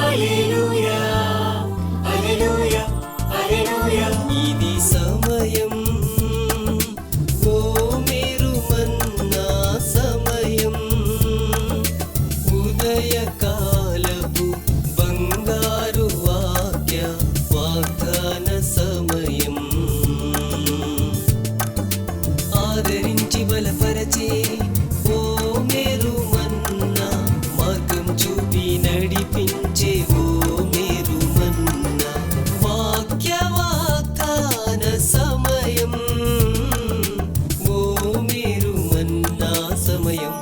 హల్లెలూయా హల్లెలూయా హల్లెలూయా. ఇది సమయం, ఓ మీరు మన్నా సమయం, ఉదయకాలపు బంగారు వాక్య వాగ్దాన సమయం. ఆదరించి బలపరచే ఓ మేరు మన్నా, మార్గం చూపి నడిపించే ఓ మేరు మన్నా, వాక్య వాగ్దాన సమయం, ఓ మేరు మన్నా సమయం.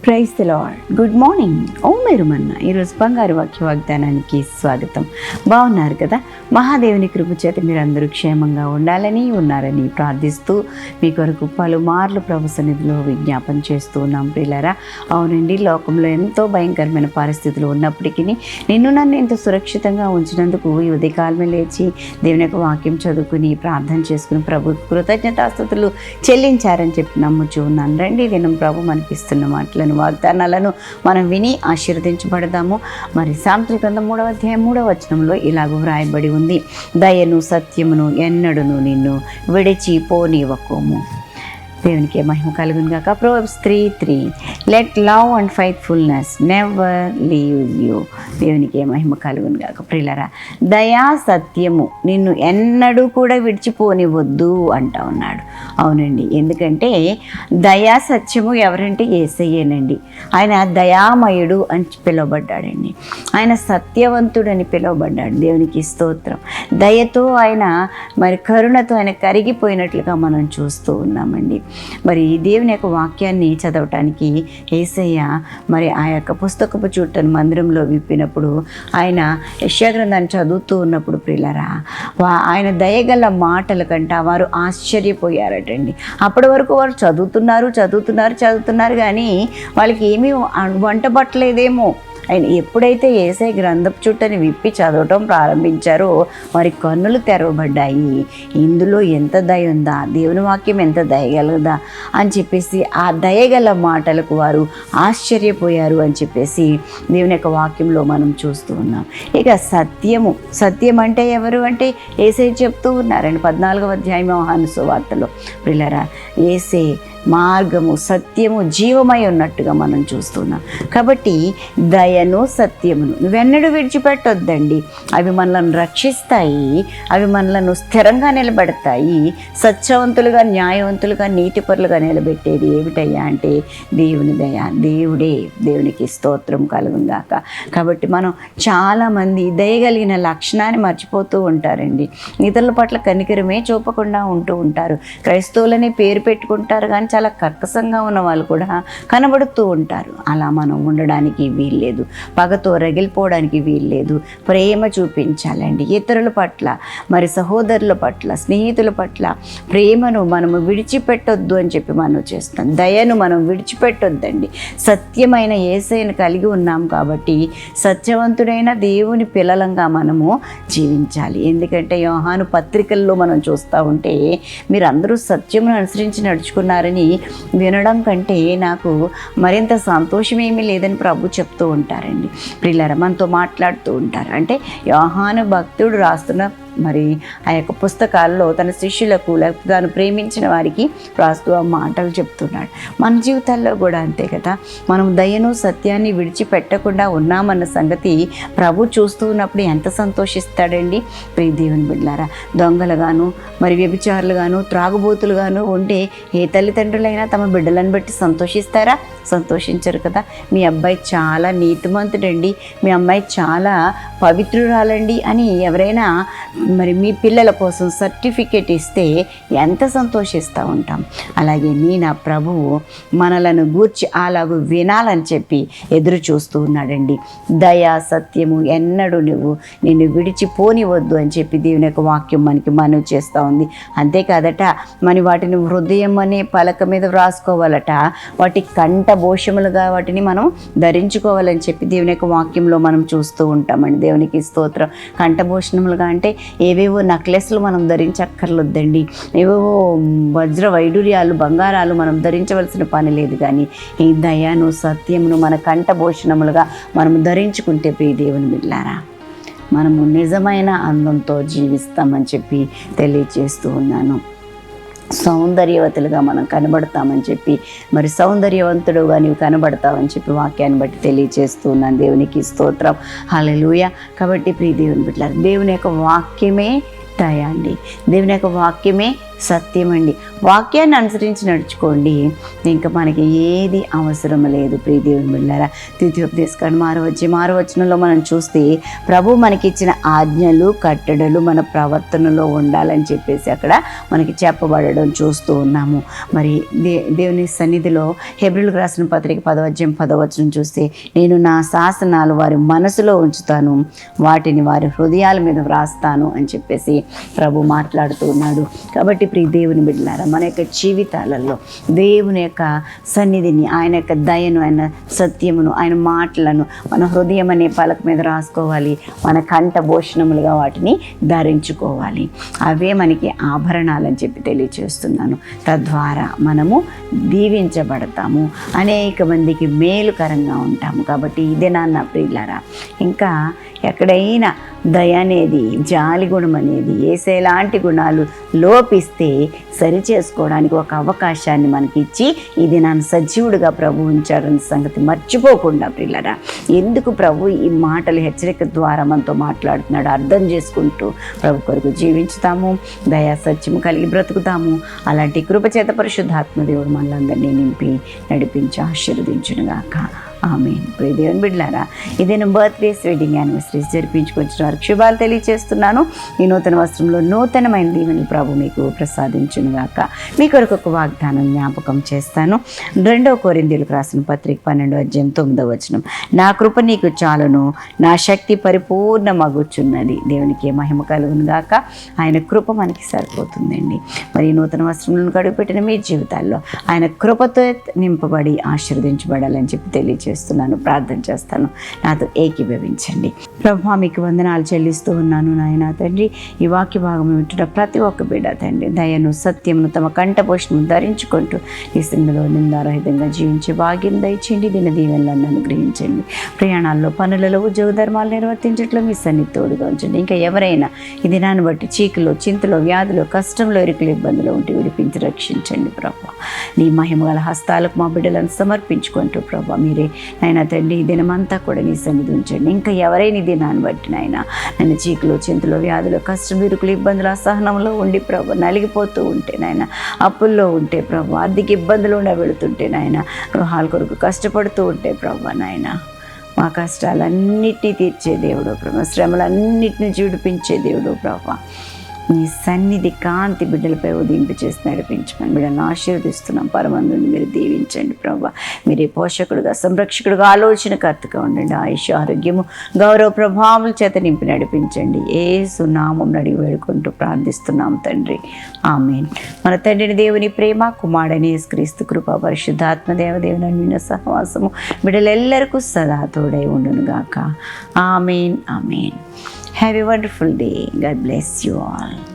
Praise the Lord. Good morning. ఓ మీరు మన్నా ఈరోజు బంగారు వాక్య వాగ్దానానికి స్వాగతం. బాగున్నారు కదా? మహాదేవుని కృప చేత మీరందరూ క్షేమంగా ఉండాలని ఉన్నారని ప్రార్థిస్తూ మీ కొరకు పలుమార్లు ప్రభు సన్నిధిలో విజ్ఞాపన చేస్తూ ఉన్నాం ప్రియులారా. అవునండి, లోకంలో ఎంతో భయంకరమైన పరిస్థితులు ఉన్నప్పటికీ నన్ను ఎంతో సురక్షితంగా ఉంచినందుకు ఈ ఉదయకాలమే లేచి దేవుని యొక్క వాక్యం చదువుకుని ప్రార్థన చేసుకుని ప్రభు కృతజ్ఞతాస్తుతులు చెల్లించారని చెప్పి నమ్ముచూ ఉన్నాను. రండి, దినం ప్రభు మనకిస్తున్న మాటలను వాగ్దానాలను మనం విని ఆశీర్వదించబడదాము. మరి సామెతల గ్రంథం 3వ అధ్యాయం 3వ వచనంలో ఇలాగ వ్రాయబడి ఉంది, దయను సత్యమును ఎన్నడును నిన్ను విడిచి పోనివ్వకోము. దేవునికి మహిమ కలుగును గాక. Proverbs 3:3 let love and faithfulness never leave you. దేవునికి మహిమ కలుగును గాక. ప్రియులారా, దయా సత్యము నిన్ను ఎన్నడూ కూడా విడిచిపోనివద్దు అంటా ఉన్నాడు. అవునండి, ఎందుకంటే దయా సత్యము ఎవరంటే యేసయ్యేనండి. ఆయన దయామయుడు అని పిలువబడ్డాడండి. ఆయన సత్యవంతుడని పిలువబడ్డాడు. దేవునికి స్తోత్రం. దయతో ఆయన మరి కరుణతో ఆయన కరిగిపోయినట్లుగా మనం చూస్తూ ఉన్నామండి. మరి దేవుని యొక్క వాక్యాన్ని చదవటానికి యేసయ్య మరి ఆ యొక్క పుస్తకపు చుట్టను మందిరంలో విప్పినప్పుడు ఆయన యెషయా గ్రంథాన్ని చదువుతూ ఉన్నప్పుడు ప్రియులారా, ఆయన దయగల మాటల కంటే వారు ఆశ్చర్యపోయారటండి. అప్పటి వరకు వారు చదువుతున్నారు కానీ వాళ్ళకి ఏమీ వంట పట్టలేదేమో. ఆయన ఎప్పుడైతే యేసయ్య గ్రంథపు చుట్టని విప్పి చదవటం ప్రారంభించారో వారి కన్నులు తెరవబడ్డాయి. ఇందులో ఎంత దయ ఉందా, దేవుని వాక్యం ఎంత దయగలదా అని చెప్పేసి ఆ దయగల మాటలకు వారు ఆశ్చర్యపోయారు అని చెప్పేసి దేవుని యొక్క వాక్యంలో మనం చూస్తూ ఉన్నాం. ఇక సత్యం అంటే ఎవరు అంటే యేసయ్య చెప్తూ ఉన్నారండి 14వ అధ్యాయం యోహాను సువార్తలో. ప్రియులారా, యేసే మార్గము సత్యము జీవమై ఉన్నట్టుగా మనం చూస్తున్నాం. కాబట్టి దయను సత్యమును నువ్వెన్నడూ విడిచిపెట్టొద్దండి. అవి మనలను రక్షిస్తాయి, అవి మనలను స్థిరంగా నిలబెడతాయి. సత్యవంతులుగా, న్యాయవంతులుగా, నీతిపరులుగా నిలబెట్టేది ఏమిటయ్యా అంటే దేవుని దయ. దేవునికి స్తోత్రం కలుగుగాక. కాబట్టి మనం చాలామంది దయగలిగిన లక్షణాన్ని మర్చిపోతూ ఉంటారండి. ఇతరుల పట్ల కనికరమే చూపకుండా ఉంటూ ఉంటారు. క్రైస్తవులని పేరు పెట్టుకుంటారు కానీ చాలా కర్కశంగా ఉన్న వాళ్ళు కూడా కనబడుతూ ఉంటారు. అలా మనం ఉండడానికి వీల్లేదు. పగతో రగిలిపోవడానికి వీల్లేదు. ప్రేమ చూపించాలండి ఇతరుల పట్ల, మరి సహోదరుల పట్ల, స్నేహితుల పట్ల ప్రేమను మనము విడిచిపెట్టొద్దు అని చెప్పి మనం చేస్తాం. దయను మనం విడిచిపెట్టొద్దండి. సత్యమైన యేసయ్యను కలిగి ఉన్నాం కాబట్టి సత్యవంతుడైన దేవుని పిల్లలంగా మనము జీవించాలి. ఎందుకంటే యోహాను పత్రికల్లో మనం చూస్తూ ఉంటే మీరందరూ సత్యమును అనుసరించి నడుచుకున్నారని వినడం కంటే నాకు మరింత సంతోషం ఏమీ లేదని ప్రభు చెప్తూ ఉంటారండి. ప్రియులారా, మనతో మాట్లాడుతూ ఉంటారు. అంటే యోహాను భక్తుడు రాస్తున్న మరి ఆ యొక్క పుస్తకాల్లో తన శిష్యులకు లేకపోతే తాను ప్రేమించిన వారికి రాస్తూ ఆ మాటలు చెప్తున్నాడు. మన జీవితాల్లో కూడా అంతే కదా. మనం దయను సత్యాన్ని విడిచిపెట్టకుండా ఉన్నామన్న సంగతి ప్రభు చూస్తూ ఉన్నప్పుడు ఎంత సంతోషిస్తాడండి. ప్రియ దేవుని బిడ్డలారా, దొంగలుగాను మరి వ్యభిచారులుగాను త్రాగుబోతులుగాను ఉంటే ఏ తల్లిదండ్రులైనా తమ బిడ్డలను బట్టి సంతోషిస్తారా? సంతోషించరు కదా. మీ అబ్బాయి చాలా నీతిమంతుడండి, మీ అమ్మాయి చాలా పవిత్రురాలండి అని ఎవరైనా మరి మీ పిల్లల కోసం సర్టిఫికేట్ ఇస్తే ఎంత సంతోషిస్తూ ఉంటాం. అలాగే నా ప్రభువు మనలను గూర్చి అలాగూ వినాలని చెప్పి ఎదురు చూస్తూ ఉన్నాడండి. దయా సత్యము ఎన్నడూ నిన్ను విడిచిపోనివద్దు అని చెప్పి దేవుని యొక్క వాక్యం మనకి మనవి చేస్తూ ఉంది. అంతేకాదట, మరి వాటిని హృదయం అనే పలక మీద వ్రాసుకోవాలట. వాటి కంఠభూషములుగా వాటిని మనం ధరించుకోవాలని చెప్పి దేవుని యొక్క వాక్యంలో మనం చూస్తూ ఉంటామండి. దేవునికి స్తోత్రం. కంఠభూషణములుగా అంటే ఏవేవో నెక్లెస్లు మనం ధరించక్కర్లొద్దండి, ఏవేవో వజ్ర వైడూర్యాలు బంగారాలు మనం ధరించవలసిన పని లేదు. కానీ ఈ దయను సత్యమును మన కంఠభూషణములుగా మనం ధరించుకుంటే ప్రియ దేవుని బిడ్డలారా మనము నిజమైన అందంతో జీవిస్తామని చెప్పి తెలియజేస్తూ ఉన్నాను. సౌందర్యవతులుగా మనం కనబడతామని చెప్పి, మరి సౌందర్యవంతుడుగా నీవు కనబడతావని చెప్పి వాక్యాన్ని బట్టి తెలియజేస్తూ ఉన్నాను. దేవునికి స్తోత్రం, హల్లెలూయా. కాబట్టి ప్రియ దేవుని బిడ్డలారా, దేవుని యొక్క వాక్యమే దయ అండి, దేవుని యొక్క వాక్యమే సత్యం అండి. వాక్యాన్ని అనుసరించి నడుచుకోండి, ఇంకా మనకి ఏది అవసరం లేదు. ప్రియ దేవుని బిడ్డలారా, ద్వితీయోపదేశకాండం 6వ వచనంలో మనం చూస్తే ప్రభు మనకిచ్చిన ఆజ్ఞలు కట్టడలు మన ప్రవర్తనలో ఉండాలని చెప్పేసి అక్కడ మనకి చెప్పబడడం చూస్తూ ఉన్నాము. మరి దేవుని సన్నిధిలో హెబ్రీయులకు రాసిన పత్రిక 10వ వచనం చూస్తే నేను నా శాసనాలు వారి మనసులో ఉంచుతాను, వాటిని వారి హృదయాల మీద వ్రాస్తాను అని చెప్పేసి ప్రభు మాట్లాడుతూ ఉన్నాడు. కాబట్టి ప్రియ దేవుని బిడ్డలారా, మన యొక్క జీవితాలలో దేవుని యొక్క సన్నిధిని, ఆయన యొక్క దయను, ఆయన సత్యమును, ఆయన మాటలను మన హృదయం అనే పలక మీద రాసుకోవాలి, మన కంఠభూషణములుగా వాటిని ధరించుకోవాలి. అవే మనకి ఆభరణాలని చెప్పి తెలియచేస్తున్నాను. తద్వారా మనము దీవించబడతాము, అనేక మందికి మేలుకరంగా ఉంటాము. కాబట్టి ఇదే నాన్న ప్రియులారా, ఇంకా ఎక్కడైనా దయ అనేది, జాలి గుణం అనేది, ఏసేలాంటి గుణాలు లోపిస్తే సరి చేసుకోవడానికి ఒక అవకాశాన్ని మనకి ఇచ్చి ఇది నన్ను సజీవుడిగా ప్రభు ఉంచాడన్న సంగతి మర్చిపోకుండా ప్రియులారా, ఎందుకు ప్రభు ఈ మాటలు హెచ్చరిక ద్వారా మనతో మాట్లాడుతున్నాడు అర్థం చేసుకుంటూ ప్రభు కొరకు జీవించుతాము, దయా సత్యము కలిగి బ్రతుకుతాము. అలాంటి కృపచేత పరిశుద్ధాత్మ దేవుడు మనలందరినీ నింపి నడిపించి ఆశీర్వదించునుగాక. ఆమేన్. ప్రియ దేవుని బిడ్డలారా, ఇదేనా బర్త్డేస్, వెడ్డింగ్ యానివర్సరీస్ జరిపించుకొచ్చిన వారికి శుభాలు తెలియజేస్తున్నాను. ఈ నూతన వస్త్రంలో నూతనమైన దీవెనలు ప్రభు మీకు ప్రసాదించునుగాక. మీ కొరకు ఒక వాగ్దానం జ్ఞాపకం చేస్తాను. 2 కొరింథీయులకు రాసిన పత్రిక 12వ వచనం, నా కృప నీకు చాలును, నా శక్తి పరిపూర్ణమగుచున్నది. దేవునికి మహిమ కలుగును గాక. ఆయన కృప మనకి సరిపోతుందండి. మరి నూతన వస్త్రములను కడుగుపెట్టిన మీ జీవితాల్లో ఆయన కృపతో నింపబడి ఆశీర్వదించబడాలని చెప్పి తెలియజేస్తున్నాను. ప్రార్థన చేస్తాను, నాతో ఏకీభవించండి. ప్రభువా, మీకు వందనాలు చెల్లిస్తూ ఉన్నాను నాయన తండ్రి. ఈ వాక్య భాగం వింటున్న ప్రతి ఒక్క బిడ్డ తండ్రి దయను సత్యమును తమ కంఠపోషణను ధరించుకుంటూ ఈ సింధులో నిందారహితంగా జీవించే భాగ్యం దయచేయండి. దిన దీవెనలను అనుగ్రహించండి. ప్రయాణాల్లో, పనులలో, ఉద్యోగ ధర్మాలు నిర్వర్తించట్లో మీ సన్నిధి తోడుగా ఉంచండి. ఇంకా ఎవరైనా ఈ దినాన్ని బట్టి చీకులో, చింతలో, వ్యాధులు, కష్టంలో, ఇరుకులు, ఇబ్బందులు ఉంటే విడిపించి రక్షించండి ప్రభు. నీ మహిమగల హస్తాలకు మా బిడ్డలను సమర్పించుకుంటూ ప్రభు మీరే నాయన తండ్రి ఈ దినమంతా కూడా నీ సన్నిధి ఉంచండి. ఇంకా ఎవరైనా ఈ దినాన్ని బట్టి నాయన నన్ను చీకులు, చింతలు, వ్యాధులు, కష్టం, ఇరుకులు, ఇబ్బందులు, అసహనంలో ఉండి ప్రభు నలిగిపోతూ ఉంటే నాయన, అప్పుల్లో ఉంటే ప్రభు, ఆర్థిక ఇబ్బందులు వెళుతుంటే నాయన, గృహాల కొరకు కష్టపడుతూ ఉంటే ప్రభు నాయన, మా కష్టాలన్నిటినీ తీర్చే దేవుడు ప్రభు, శ్రమలన్నిటిని విడిపించే దేవుడు ప్రభు, నీ సన్నిధి కాంతి బిడ్డలపై ఉదయింపు చేసి నడిపించమని బిడ్డలను ఆశీర్వదిస్తున్నాం. పరమందుని మీరు దీవించండి ప్రభా. మీరే పోషకుడుగా, సంరక్షకుడుగా, ఆలోచనకర్తగా ఉండండి. ఆయుష్, ఆరోగ్యము, గౌరవ ప్రభావముల చేత నింపి నడిపించండి. యేసు నామం అడిగి వేడుకుంటూ ప్రార్థిస్తున్నాం తండ్రి. ఆమేన్. మన తండ్రిని దేవుని ప్రేమ, కుమారుడైన యేసుక్రీస్తు కృప, పరిశుద్ధాత్మ దేవదేవుని అన్యోన్య సహవాసము బిడ్డలెల్లరికూ సదా తోడై ఉండును గాక. ఆమేన్. ఆమేన్. Have a wonderful day. God bless you all.